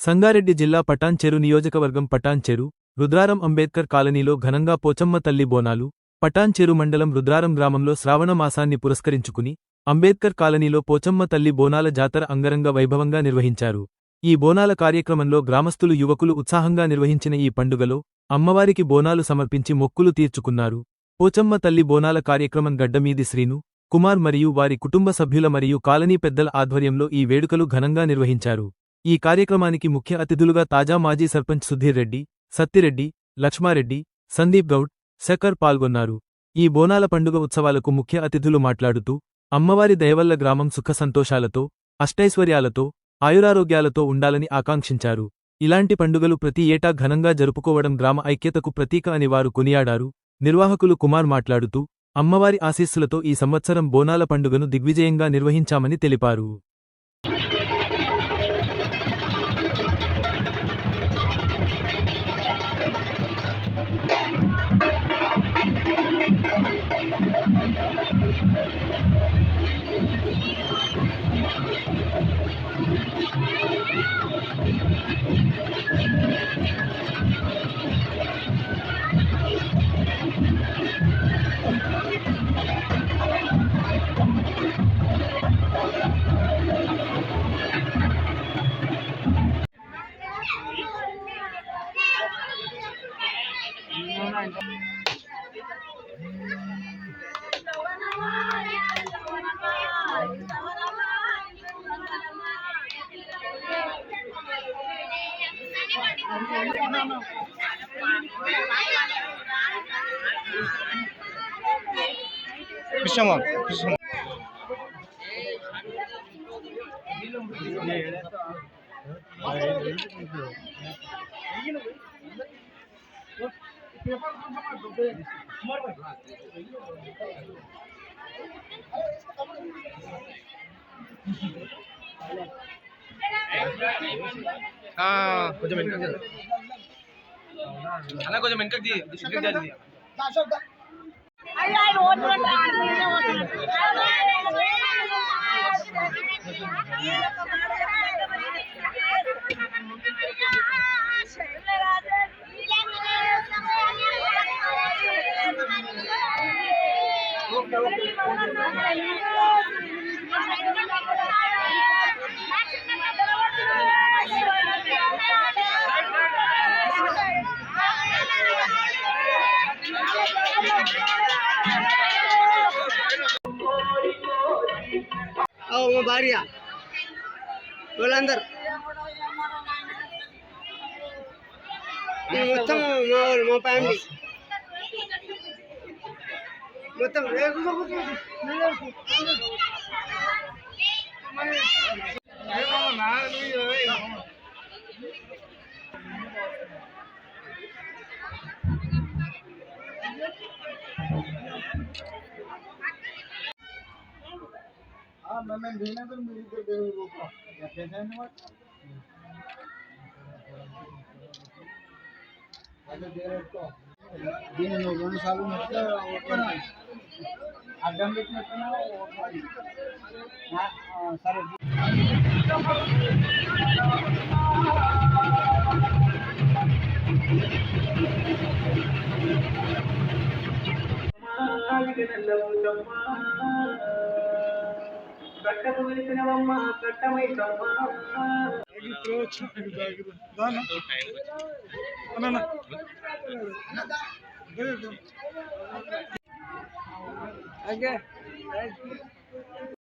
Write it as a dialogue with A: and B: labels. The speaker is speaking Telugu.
A: సంగారెడ్డి జిల్లా పటాన్ చెరు నియోజకవర్గం పటాన్ చెరు రుద్రారం అంబేద్కర్ కాలనీలో ఘనంగా పోచమ్మ తల్లి బోనాలు. పటాన్ చెరు మండలం రుద్రారం గ్రామంలో శ్రావణ మాసాన్ని పురస్కరించుకుని అంబేద్కర్ కాలనీలో పోచమ్మ తల్లి బోనాల జాతర అంగరంగ వైభవంగా నిర్వహించారు. ఈ బోనాల కార్యక్రమంలో గ్రామస్తులు యువకులు ఉత్సాహంగా నిర్వహించిన ఈ పండుగలో అమ్మవారికి బోనాలు సమర్పించి మొక్కులు తీర్చుకున్నారు. పోచమ్మ తల్లి బోనాల కార్యక్రమం గడ్డమీది శ్రీను కుమార్ మరియు వారి కుటుంబ సభ్యుల మరియు కాలనీ పెద్దల ఆధ్వర్యంలో ఈ వేడుకలు ఘనంగా నిర్వహించారు. ఈ కార్యక్రమానికి ముఖ్య అతిథులుగా తాజా మాజీ సర్పంచ్ సుధీర్ రెడ్డి, సత్తిరెడ్డి, లక్ష్మారెడ్డి, సందీప్ గౌడ్, శకర్ పాల్గొన్నారు. ఈ బోనాల పండుగ ఉత్సవాలకు ముఖ్య అతిథులు మాట్లాడుతూ అమ్మవారి దయవల్ల గ్రామం సుఖ సంతోషాలతో, అష్టైశ్వర్యాలతో, ఆయురారోగ్యాలతో ఉండాలని ఆకాంక్షించారు. ఇలాంటి పండుగలు ప్రతి ఏటా ఘనంగా జరుపుకోవడం గ్రామ ఐక్యతకు ప్రతీక అని వారు కొనియాడారు. నిర్వాహకులు కుమార్ మాట్లాడుతూ అమ్మవారి ఆశీస్సులతో ఈ సంవత్సరం బోనాల పండుగను దిగ్విజయంగా నిర్వహించామని తెలిపారు.
B: కొంచెం వెనకకి
C: మా భార్య వాళ్ళందరూ మొత్తం మా ఫ్యామిలీ మొత్తం
D: मैं देना तो मेरी को दे रोका कैसे है ना अगर दे रहे तो दिन में दोनों सालों में तो ओपन अड्डा में ना हां सर కట్టమైతనవమ్మ కట్టమైతమ్మా ఓకే